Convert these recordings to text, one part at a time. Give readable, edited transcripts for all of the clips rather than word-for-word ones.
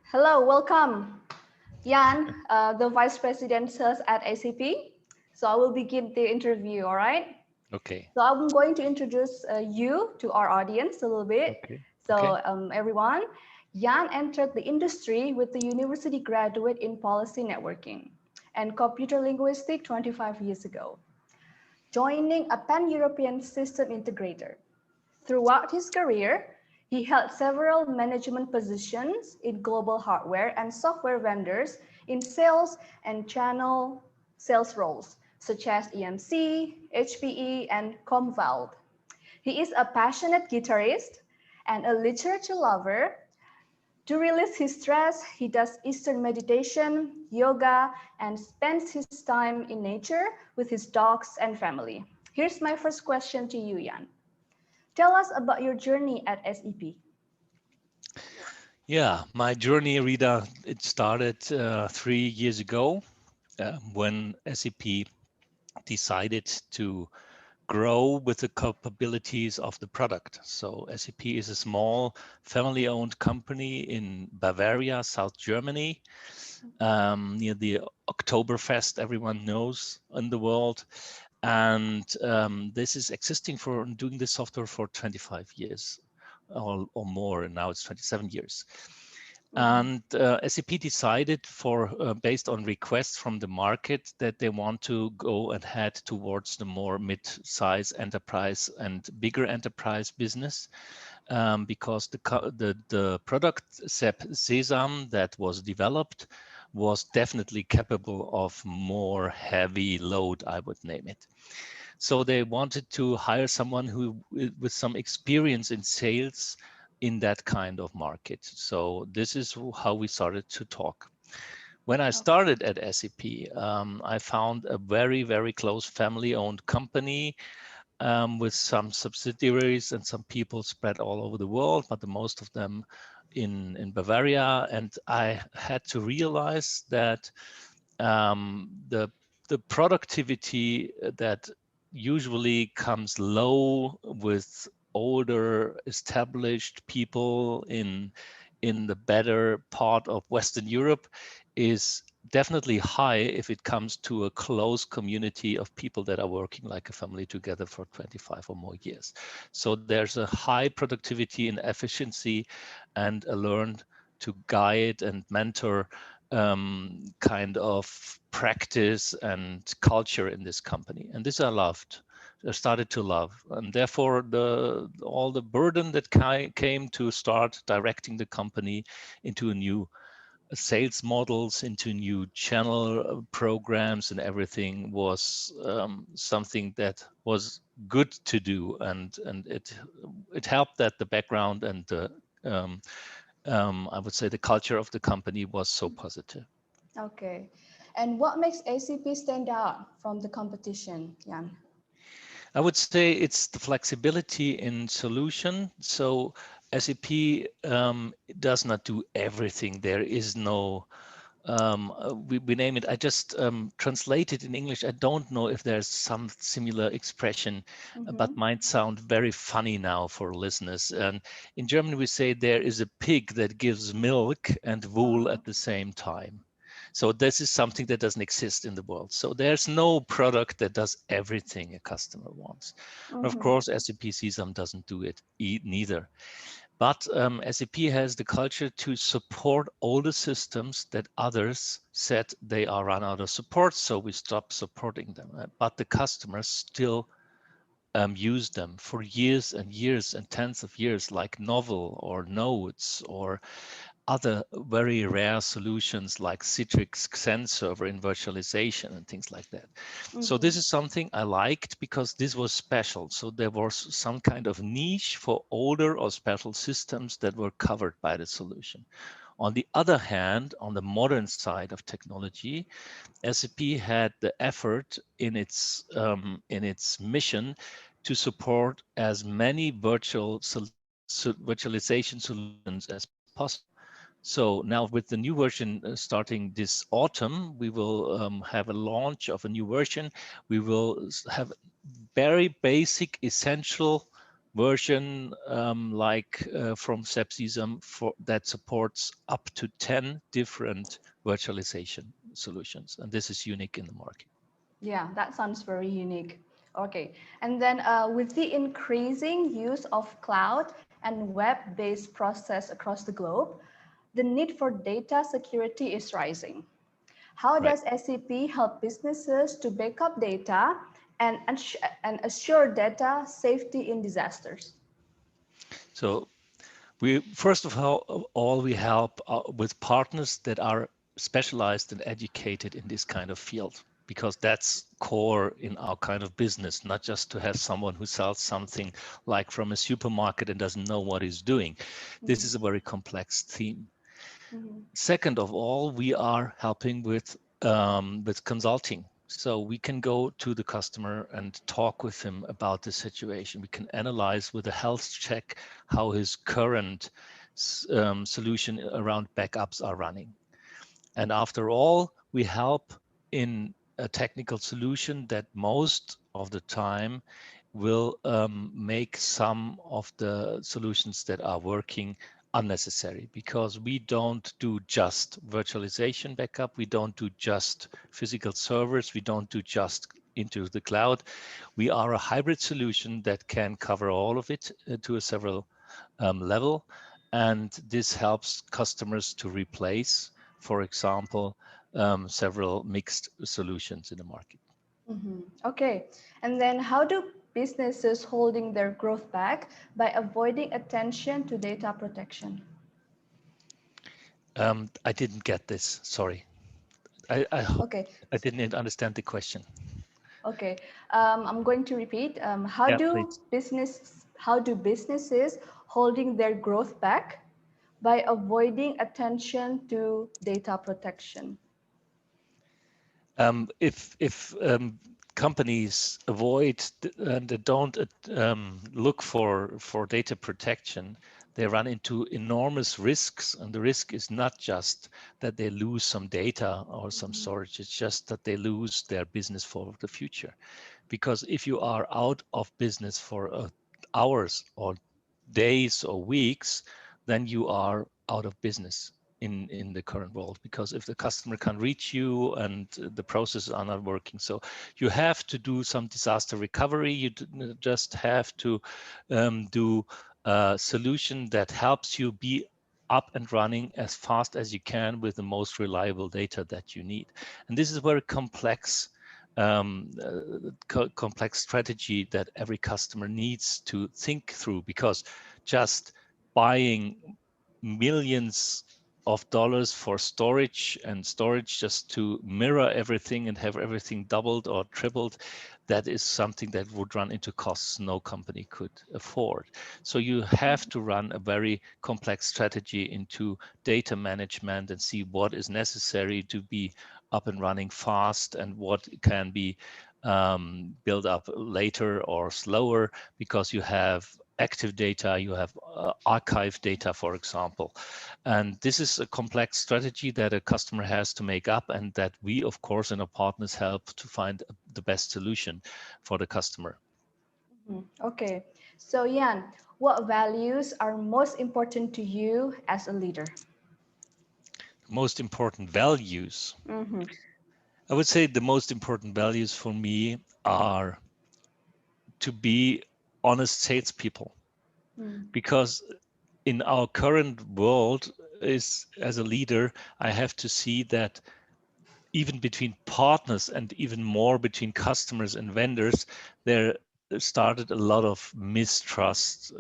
Hello, welcome. Jan, the Vice President Sales at SEP. So I will begin the interview, all right? Okay. So I'm going to introduce you to our audience a little bit. Okay. Okay. So everyone, Jan entered the industry with a university graduate in policy networking and computer linguistics 25 years ago, joining a pan-European system integrator. Throughout his career, he held several management positions in global hardware and software vendors in sales and channel sales roles, such as EMC, HPE, and Comvald. He is a passionate guitarist and a literature lover. To release his stress, he does Eastern meditation, yoga, and spends his time in nature with his dogs and family. Here's my first question to you, Jan. Tell us about your journey at SEP. Yeah, my journey, Rita, it started 3 years ago when SAP decided to grow with the capabilities of the product. So SAP is a small family-owned company in Bavaria, South Germany, near the Oktoberfest everyone knows in the world. And this is existing for doing this software for 25 years or more, and now it's 27 years. And SAP decided based on requests from the market that they want to go and head towards the more mid-size enterprise and bigger enterprise business, because the product SEP Sesam that was developed was definitely capable of more heavy load, I would name it. So they wanted to hire someone who with some experience in sales in that kind of market. So this is how we started to talk. When I started at SAP, I found a very, very close family-owned company with some subsidiaries and some people spread all over the world, but the most of them in Bavaria. And I had to realize that the productivity that usually comes low with older established people in the better part of Western Europe is definitely high if it comes to a close community of people that are working like a family together for 25 or more years. So there's a high productivity and efficiency and a learned to guide and mentor kind of practice and culture in this company. And this I loved. I started to love, and therefore all the burden that came to start directing the company into a new sales models, into new channel programs and everything was something that was good to do, and it helped that the background and the I would say the culture of the company was so positive. Okay. And what makes ACP stand out from the competition, Jan? I would say it's the flexibility in solution. So SAP does not do everything. There is no, we name it, I just translate it in English. I don't know if there's some similar expression, but might sound very funny now for listeners. And in German, we say there is a pig that gives milk and wool at the same time. So this is something that doesn't exist in the world. So there's no product that does everything a customer wants. Of course, SAP CSAM doesn't do it neither. But SAP has the culture to support all the systems that others said they are run out of support, so we stopped supporting them. But the customers still use them for years and years and tens of years, like Novel or Notes or other very rare solutions like Citrix Xen server in virtualization and things like that. So this is something I liked because this was special. So there was some kind of niche for older or special systems that were covered by the solution. On the other hand, on the modern side of technology, SAP had the effort in its mission to support as many virtualization solutions as possible. So now with the new version starting this autumn, we will have a launch of a new version. We will have very basic, essential version from SAP SESAM that supports up to 10 different virtualization solutions, and this is unique in the market. Yeah, that sounds very unique. Okay, and then with the increasing use of cloud and web-based process across the globe, the need for data security is rising. How Right. does SAP help businesses to back up data and, and assure data safety in disasters? So we first of all we help with partners that are specialized and educated in this kind of field, because that's core in our kind of business, not just to have someone who sells something like from a supermarket and doesn't know what he's doing. This is a very complex theme. Mhm. Second of all, we are helping with consulting. So we can go to the customer and talk with him about the situation. We can analyze with a health check how his current solution around backups are running. And after all, we help in a technical solution that most of the time will make some of the solutions that are working unnecessary, because we don't do just virtualization backup, we don't do just physical servers, we don't do just into the cloud. We are a hybrid solution that can cover all of it to a several level, and this helps customers to replace, for example, several mixed solutions in the market. Mhm. Okay, and then how do businesses holding their growth back by avoiding attention to data protection? I didn't get this. Sorry. I Okay, I didn't understand the question. okay. I'm going to repeat. Yeah, please. How do businesses holding their growth back by avoiding attention to data protection? If companies avoid and they don't look for data protection, they run into enormous risks, and the risk is not just that they lose some data or some Mhm. storage, it's just that they lose their business for the future. Because if you are out of business for hours or days or weeks, then you are out of business in the current world, because if the customer can't reach you and the processes are not working. So you have to do some disaster recovery. You just have to do a solution that helps you be up and running as fast as you can with the most reliable data that you need. And this is a very complex complex strategy that every customer needs to think through, because just buying millions of dollars for storage and storage just to mirror everything and have everything doubled or tripled, that is something that would run into costs no company could afford. So you have to run a very complex strategy into data management and see what is necessary to be up and running fast and what can be built up later or slower, because you have active data, you have archive data, for example. And this is a complex strategy that a customer has to make up, and that we, of course, and our partners help to find the best solution for the customer. Mhm. Okay, so Jan, what values are most important to you as a leader? Most important values. Mm-hmm. I would say the most important values for me are to be honest salespeople, because in our current world, is as a leader, I have to see that even between partners and even more between customers and vendors, there started a lot of mistrust,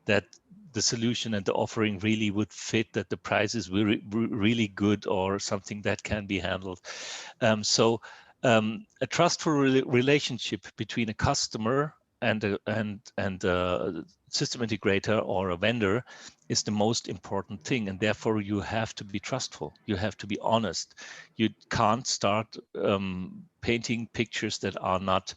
that the solution and the offering really would fit, that the price is really good or something that can be handled. A trustful relationship between a customer and a system integrator or a vendor is the most important thing, and therefore you have to be trustful. You have to be honest. You can't start painting pictures that are not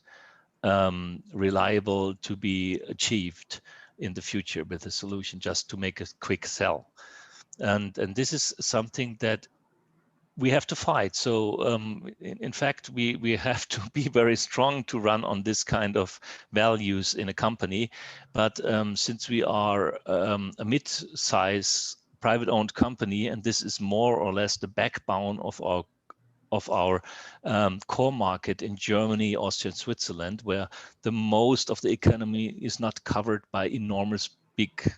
reliable to be achieved in the future with a solution just to make a quick sell. And this is something that we have to fight. So in fact, we have to be very strong to run on this kind of values in a company. But since we are a mid-size private-owned company, and this is more or less the backbone of our core market in Germany, Austria, and Switzerland, where the most of the economy is not covered by enormous big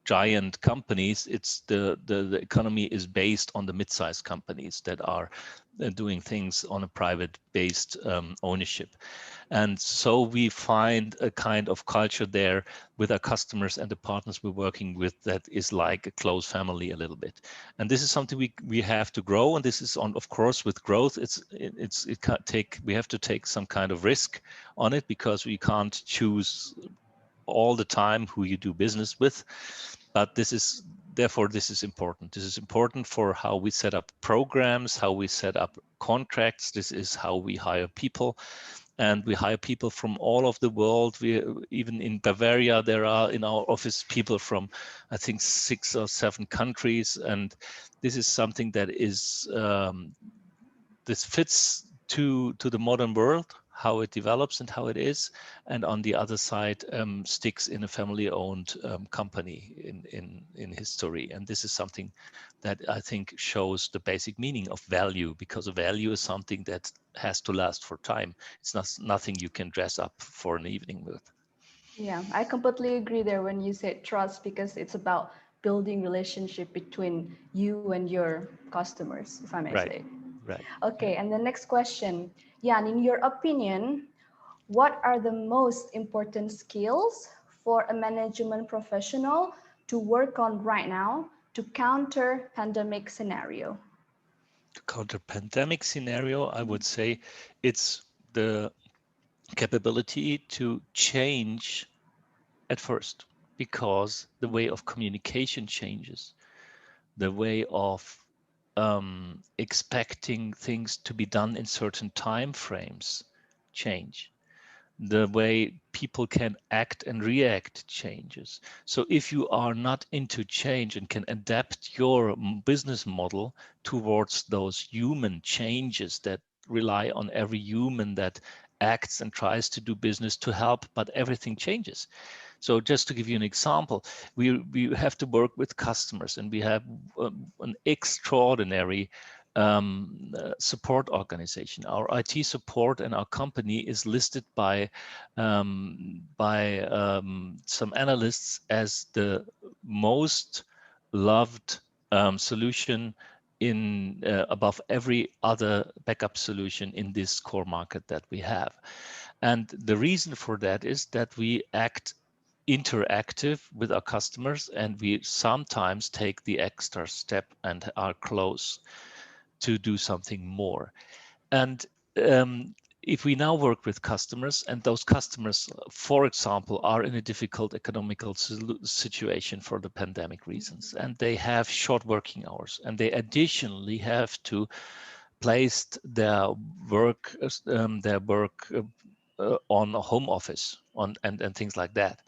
giant companies. It's the economy is based on the mid-sized companies that are doing things on a private based ownership. And so we find a kind of culture there with our customers and the partners we're working with that is like a close family a little bit. And this is something we have to grow. And this is on, of course, with growth, it can't take, we have to take some kind of risk on it, because we can't choose all the time who you do business with. But therefore this is important. This is important for how we set up programs, how we set up contracts. This is how we hire people. And we hire people from all of the world. We even in Bavaria, there are in our office people from, I think, 6 or 7 countries. And this is something that is this fits to the modern world, how it develops and how it is, and on the other side sticks in a family-owned company in history. And this is something that I think shows the basic meaning of value, because a value is something that has to last for time. It's nothing you can dress up for an evening with. Yeah, I completely agree there when you said trust, because it's about building relationship between you and your customers, if I may Right, say. right. Okay, and the next question, Jan, in your opinion, what are the most important skills for a management professional to work on right now to counter pandemic scenario? The counter pandemic scenario, I would say it's the capability to change at first, because the way of communication changes, the way of expecting things to be done in certain time frames change, the way people can act and react changes. So if you are not into change and can adapt your business model towards those human changes that rely on every human that acts and tries to do business to help, but everything changes. So just to give you an example, we have to work with customers, and we have an extraordinary support organization. Our IT support and our company is listed by some analysts as the most loved solution in above every other backup solution in this core market that we have. And the reason for that is that we act interactive with our customers, and we sometimes take the extra step and are close to do something more. And if we now work with customers, and those customers, for example, are in a difficult economical situation for the pandemic reasons, and they have short working hours, and they additionally have to place their work on a home office and things like that.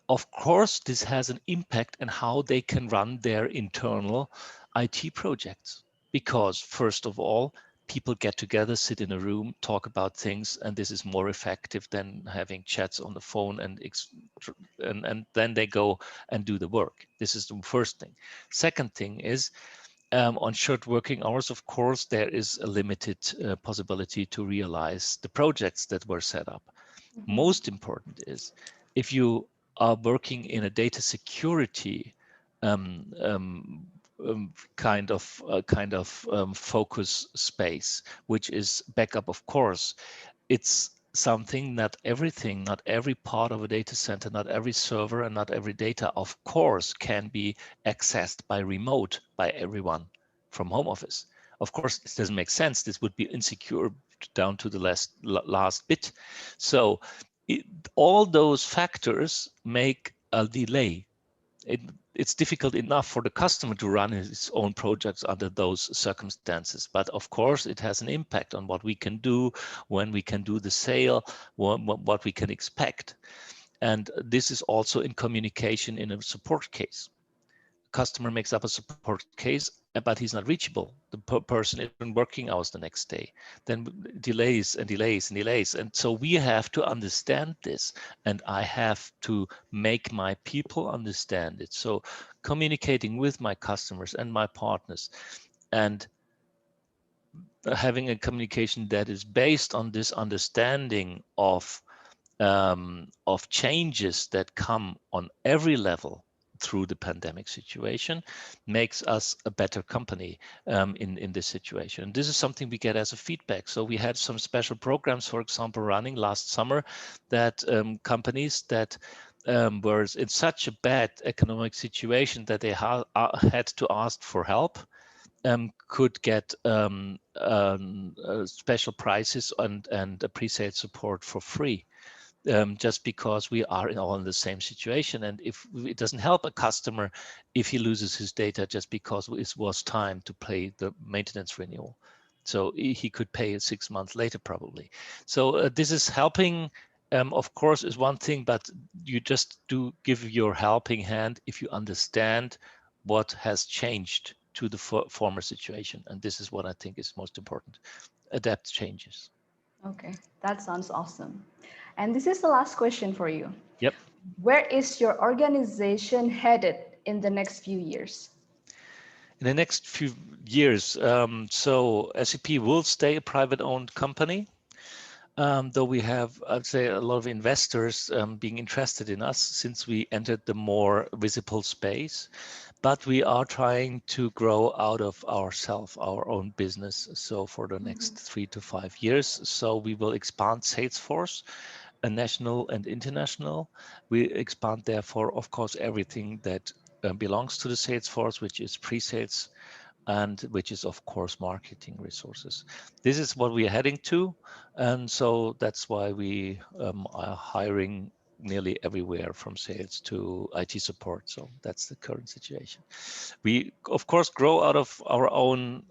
Of course, this has an impact on how they can run their internal IT projects, because first of all, people get together, sit in a room, talk about things, and this is more effective than having chats on the phone and then they go and do the work. This is the first thing. Second thing is, on short working hours, of course, there is a limited possibility to realize the projects that were set up. Most important is, if you are working in a data security um, um, kind of focus space, which is backup, of course, it's something that everything, not every part of a data center, not every server, and not every data, of course, can be accessed by remote by everyone from home office. Of course, this doesn't make sense. This would be insecure down to the last bit. So all those factors make a delay. It's difficult enough for the customer to run his own projects under those circumstances. But of course, it has an impact on what we can do, when we can do the sale, what we can expect. And this is also in communication in a support case. Customer makes up a support case. but he's not reachable. The person is in working hours the next day, then delays and delays and delays. And so we have to understand this, and I have to make my people understand it. So communicating with my customers and my partners, and having a communication that is based on this understanding of changes that come on every level through the pandemic situation makes us a better company in this situation. This is something we get as a feedback. So we had some special programs, for example, running last summer, that companies that were in such a bad economic situation that they had to ask for help could get special prices and a pre-sale support for free. Just because we are all in the same situation. And if it doesn't help a customer if he loses his data just because it was time to pay the maintenance renewal. So he could pay it 6 months later, probably. So this is helping, of course, is one thing, but you just do give your helping hand if you understand what has changed to the former situation. And this is what I think is most important. Adapt changes. Okay, that sounds awesome. And this is the last question for you. Yep. Where is your organization headed in the next few years? In the next few years, so SEP will stay a private-owned company, though we have, I'd say, a lot of investors being interested in us since we entered the more visible space. But we are trying to grow out of ourselves, our own business. So for the next 3 to 5 years, so we will expand Salesforce, a national and international. We expand, therefore, of course, everything that belongs to the Salesforce, which is pre-sales, and which is, of course, marketing resources. This is what we are heading to. And so that's why we are hiring nearly everywhere from sales to IT support. So that's the current situation. We, of course, grow out of our own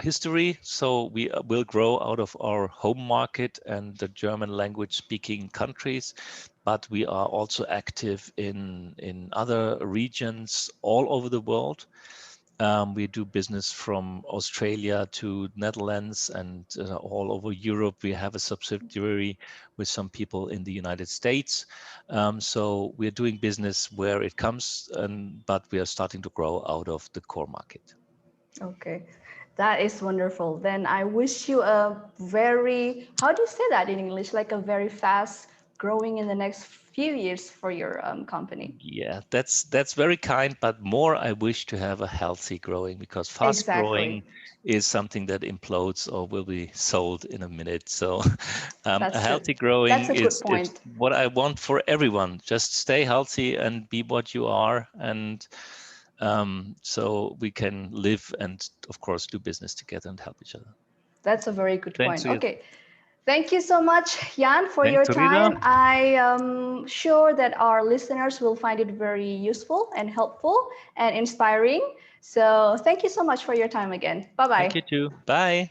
history. So we will grow out of our home market and the German language speaking countries. But we are also active in other regions all over the world. We do business from Australia to Netherlands and all over Europe. We have a subsidiary with some people in the United States. So we're doing business where it comes, but we are starting to grow out of the core market. Okay, that is wonderful. Then I wish you a very, how do you say that in English? Like a very fast growing in the next few years for your company. Yeah, that's very kind, but more I wish to have a healthy growing, because fast growing Exactly. is something that implodes or will be sold in a minute. So a That's true. healthy growing That's a good is point. what I want for everyone. Just stay healthy and be what you are, and so we can live and, of course, do business together and help each other. That's a very good Thanks, point. Rita. Okay. Thank you so much, Jan, for your Thanks, Rita. time. I am sure that our listeners will find it very useful and helpful and inspiring. So thank you so much for your time again. Thank Bye-bye. you too. Bye.